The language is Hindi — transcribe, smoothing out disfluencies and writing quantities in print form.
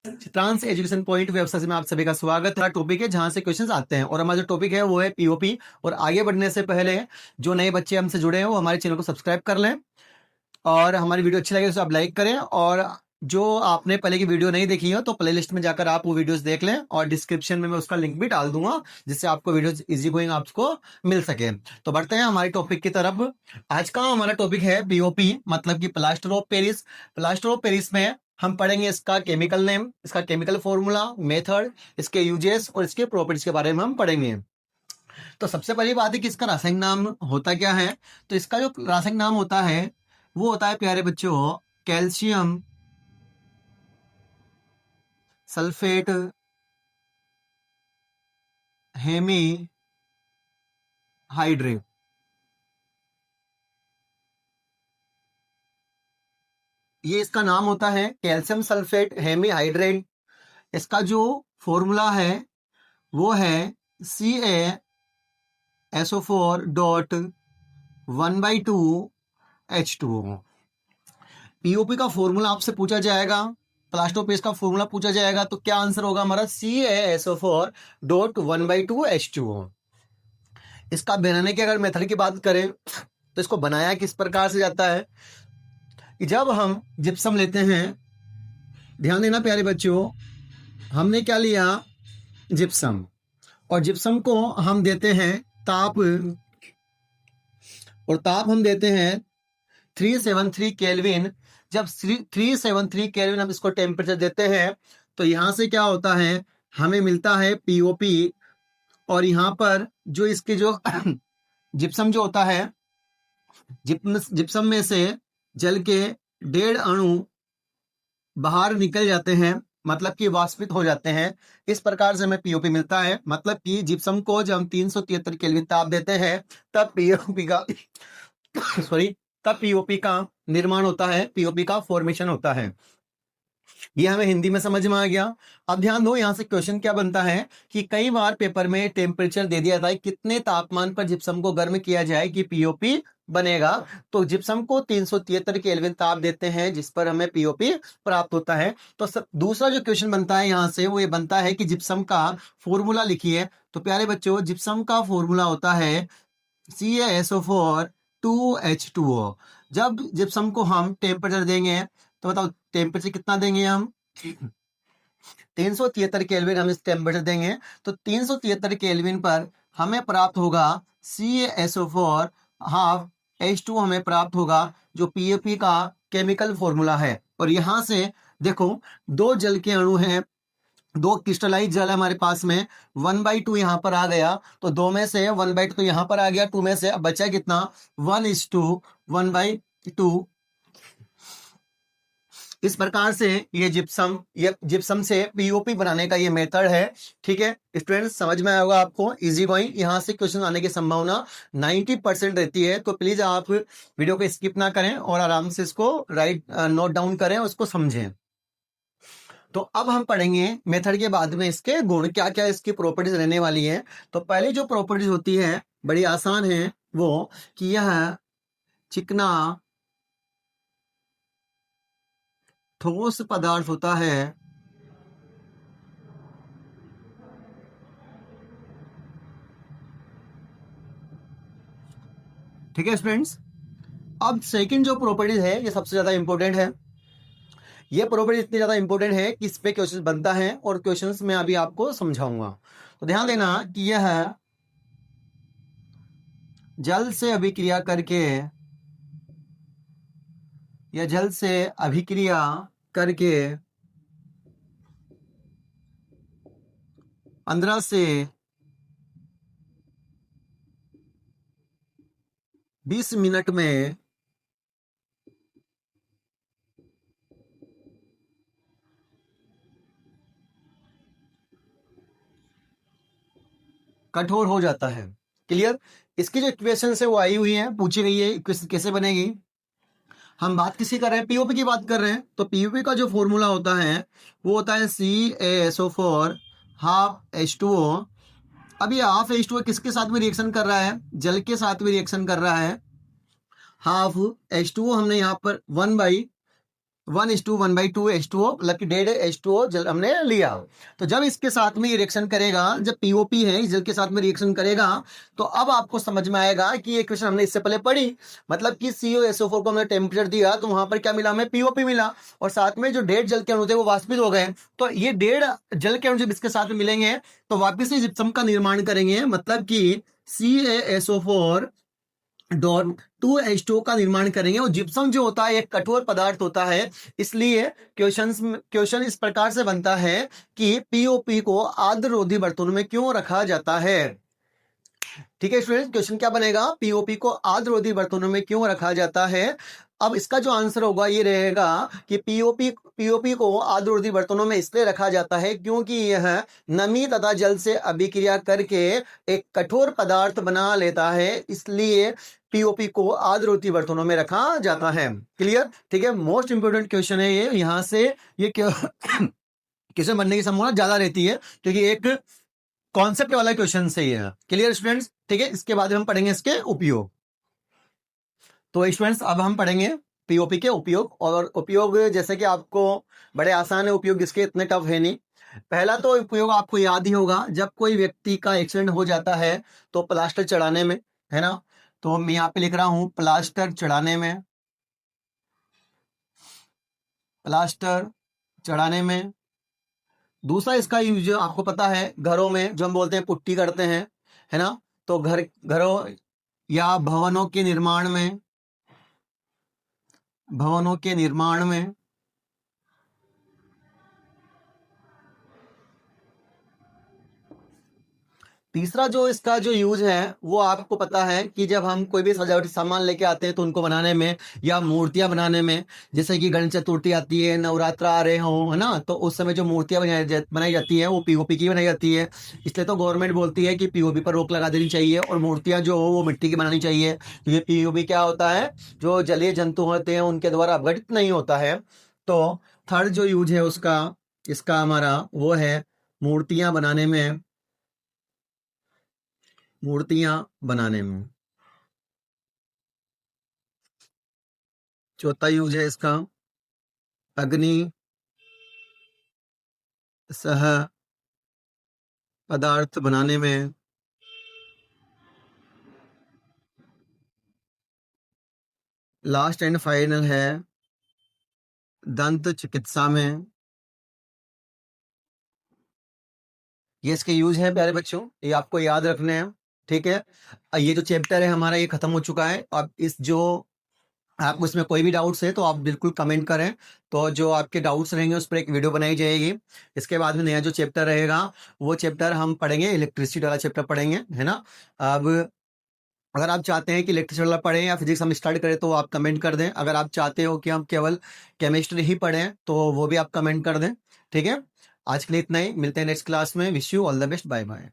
ट्रांस एजुकेशन पॉइंट वेबसाइट में आप सभी का स्वागत है। टॉपिक है जहां से क्वेश्चंस आते हैं और हमारा जो टॉपिक है वो है पीओपी। और आगे बढ़ने से पहले जो नए बच्चे हमसे जुड़े हैं वो हमारे चैनल को सब्सक्राइब कर लें और हमारी वीडियो अच्छी लगे तो आप लाइक करें। और जो आपने पहले की वीडियो नहीं देखी हो तो प्ले लिस्ट में जाकर आप वो वीडियोस देख लें और डिस्क्रिप्शन में मैं उसका लिंक भी डाल दूंगा जिससे आपको वीडियोस इजी गोइंग आपको मिल सके। तो बढ़ते हैं हमारे टॉपिक की तरफ। आज का हमारा टॉपिक है पीओपी मतलब कि plaster of Paris. Plaster of Paris में हम पढ़ेंगे इसका केमिकल नेम, इसका केमिकल फॉर्मूला, मेथड, इसके यूजेस और इसके प्रॉपर्टीज के बारे में हम पढ़ेंगे। तो सबसे पहली बात है कि इसका रासायनिक नाम होता क्या है। तो इसका जो रासायनिक नाम होता है वो होता है प्यारे बच्चों कैल्शियम सल्फेट हेमी हाइड्रेट। ये इसका नाम होता है कैल्शियम सल्फेट हेमी हाइड्रेट। इसका जो फॉर्मूला है वो है CaSO4.1/2H2O। पीओपी का फॉर्मूला आपसे पूछा जाएगा, प्लास्टर ऑफ पेरिस का फॉर्मूला पूछा जाएगा तो क्या आंसर होगा हमारा CaSO4.1/2H2O। इसका बनाने की अगर मेथड की बात करें तो इसको बनाया किस प्रकार से जाता है कि जब हम जिप्सम लेते हैं, ध्यान देना प्यारे बच्चों, हमने क्या लिया जिप्सम और जिप्सम को हम देते हैं ताप और ताप हम देते हैं 373 केल्विन। जब 373 केल्विन हम इसको टेम्परेचर देते हैं तो यहां से क्या होता है हमें मिलता है पीओपी। और यहां पर जो इसके जो जिप्सम जो होता है जिप्सम में से जल के 1.5 अणु बाहर निकल जाते हैं, मतलब कि वाष्पित हो जाते हैं। इस प्रकार से हमें पीओपी मिलता है। मतलब कि जिप्सम को जब हम 373 केल्विन ताप देते हैं तब पीओपी का सॉरी तब पीओपी का निर्माण होता है, पीओपी का फॉर्मेशन होता है। ये हमें हिंदी में समझ में आ गया। अब ध्यान दो, यहां से क्वेश्चन क्या बनता है कि कई बार पेपर में टेम्परेचर दे दिया था कितने तापमान पर जिप्सम को गर्म किया जाए कि पीओपी बनेगा। तो जिप्सम को 373 केल्विन ताप देते हैं जिस पर हमें पीओपी प्राप्त होता है। तो दूसरा जो क्वेश्चन बनता है यहां से वो ये बनता है कि जिप्सम का फॉर्मूला लिखिए। तो प्यारे बच्चों जिप्सम का फॉर्मूला होता है CaSO4.2H2O। जब जिप्सम को हम टेम्परेचर देंगे तो बताओ टेम्परेचर कितना देंगे हम 373 केल्विन हम इस टेम्परेचर देंगे तो 373 केल्विन पर हमें प्राप्त होगा CaSO4 हाफ H2 हमें प्राप्त होगा जो पीओपी का केमिकल फॉर्मूला है। और यहां से देखो दो जल के अणु हैं, दो क्रिस्टलाइज जल है हमारे पास में, 1/2 यहां पर आ गया तो 2 में से 1/2 तो यहां पर आ गया, 2 में से अब बचा कितना 1:1/2। इस प्रकार से ये जिप्सम से पीओपी बनाने का ये मेथड है। ठीक है स्टूडेंट्स, समझ में आएगा आपको, इजी गोइंग। यहाँ से क्वेश्चन आने की संभावना 90% रहती है। तो प्लीज आप वीडियो को स्किप ना करें और आराम से इसको नोट डाउन करें, उसको समझें। तो अब हम पढ़ेंगे मेथड के बाद में इसके गुण, क्या क्या इसकी प्रॉपर्टीज रहने वाली है। तो पहले जो प्रॉपर्टीज होती है बड़ी आसान है वो कि यह चिकना ठोस पदार्थ होता है ठीक है स्टूडेंट्स। अब सेकंड जो प्रॉपर्टीज है ये सबसे ज्यादा इंपॉर्टेंट है। ये प्रॉपर्टी इतनी ज्यादा इंपॉर्टेंट है कि इस पे क्वेश्चन बनता है और क्वेश्चंस में अभी आपको समझाऊंगा। तो ध्यान देना कि यह जल से अभिक्रिया करके या जल से अभिक्रिया करके 15 से 20 मिनट में कठोर हो जाता है। क्लियर। इसकी जो इक्वेशन है वो आई हुई है, पूछी गई है इक्वेशन कैसे बनेगी। हम बात किसी कर रहे हैं पीओपी की बात कर रहे हैं। तो पीओपी का जो फॉर्मूला होता है वो होता है CaSO4 हाफ H2O। अब ये हाफ H2O किसके साथ में रिएक्शन कर रहा है, जल के साथ में रिएक्शन कर रहा है। हाफ H2O हमने यहाँ पर 1 1:1/2 H2O, मतलब कि 1.5 H2O जल हमने लिया। तो जब इसके साथ में ये रिएक्शन करेगा, जब पीओपी है इस जल के साथ में रिएक्शन करेगा, तो अब आपको समझ में आएगा कि ये इक्वेशन हमने इससे पहले पढ़ी, मतलब कि CuSO4 को हमने टेम्परेचर दिया तो वहां पर क्या मिला हमें, पीओपी मिला, और साथ में जो 1.5 जल के अणु थे वो वाष्पित हो गए। तो ये 1.5 जल के अणु जब इसके साथ में मिलेंगे तो वापिस से जिप्सम का निर्माण करेंगे, मतलब कि CaSO4 डॉट 2H2O का निर्माण करेंगे। और जिप्सम जो होता है एक कठोर पदार्थ होता है, इसलिए क्वेश्चन इस प्रकार से बनता है कि पीओपी को आर्द्ररोधी बर्तनों में क्यों रखा जाता है। ठीक है स्टूडेंट, क्वेश्चन क्या बनेगा, पीओपी को आर्द्ररोधी बर्तनों में क्यों रखा जाता है। अब इसका जो आंसर होगा ये रहेगा कि पीओपी को आर्द्ररोधी बर्तनों में इसलिए रखा जाता है क्योंकि यह नमी तथा जल से अभिक्रिया करके एक कठोर पदार्थ बना लेता है, इसलिए पीओपी को आर्द्ररोधी बर्तनों में रखा जाता है। क्लियर, ठीक है, मोस्ट इंपोर्टेंट क्वेश्चन है ये, यहां से ये क्वेश्चन बनने की संभावना ज्यादा रहती है क्योंकि एक कॉन्सेप्ट वाला क्वेश्चन से ही है। क्लियर स्टूडेंट्स, ठीक है, इसके बाद हम पढ़ेंगे इसके उपयोग। तो स्टूडेंट्स अब हम पढ़ेंगे पीओपी के उपयोग, और उपयोग जैसे कि आपको बड़े आसान है उपयोग, इसके इतने टफ है नहीं। पहला तो उपयोग आपको याद ही होगा, जब कोई व्यक्ति का एक्सीडेंट हो जाता है तो प्लास्टर चढ़ाने में, है ना, तो मैं यहाँ पे लिख रहा हूं प्लास्टर चढ़ाने में, प्लास्टर चढ़ाने में। दूसरा इसका यूज आपको पता है घरों में जो हम बोलते हैं पुट्टी करते हैं, है ना, तो घरों या भवनों के निर्माण में, भवनों के निर्माण में। तीसरा जो इसका जो यूज है वो आपको पता है कि जब हम कोई भी सजावटी सामान लेके आते हैं तो उनको बनाने में या मूर्तियां बनाने में, जैसे कि गणेश चतुर्थी आती है, नवरात्र आ रहे हो, है ना, तो उस समय जो मूर्तियां बनाई जाती है वो पीओपी की बनाई जाती है। इसलिए तो गवर्नमेंट बोलती है कि पीओपी पर रोक लगा देनी चाहिए और मूर्तियां जो हो वो मिट्टी की बनानी चाहिए, क्योंकि पीओपी क्या होता है, जो जलीय जंतु होते हैं उनके द्वारा अपघटित नहीं होता है। तो थर्ड जो यूज है उसका, इसका हमारा वो है मूर्तियां बनाने में, मूर्तियां बनाने में। चौथा यूज है इसका अग्नि सह पदार्थ बनाने में। लास्ट एंड फाइनल है दंत चिकित्सा में। ये इसके यूज है प्यारे बच्चों, ये आपको याद रखने हैं। ठीक है, ये जो चैप्टर है हमारा ये खत्म हो चुका है। अब इस जो आपको इसमें कोई भी डाउट्स है तो आप बिल्कुल कमेंट करें, तो जो आपके डाउट्स रहेंगे उस पर एक वीडियो बनाई जाएगी। इसके बाद में नया जो चैप्टर रहेगा वो चैप्टर हम पढ़ेंगे, इलेक्ट्रिसिटी वाला चैप्टर पढ़ेंगे, है ना। अब अगर आप चाहते हैं कि इलेक्ट्रिसिटी वाला पढ़ें या फिजिक्स हम स्टार्ट करें तो आप कमेंट कर दें। अगर आप चाहते हो कि हम केवल केमिस्ट्री ही पढ़ें तो वो भी आप कमेंट कर दें। ठीक है, आज के लिए इतना ही, मिलते हैं नेक्स्ट क्लास में। Wish you all the best, bye bye.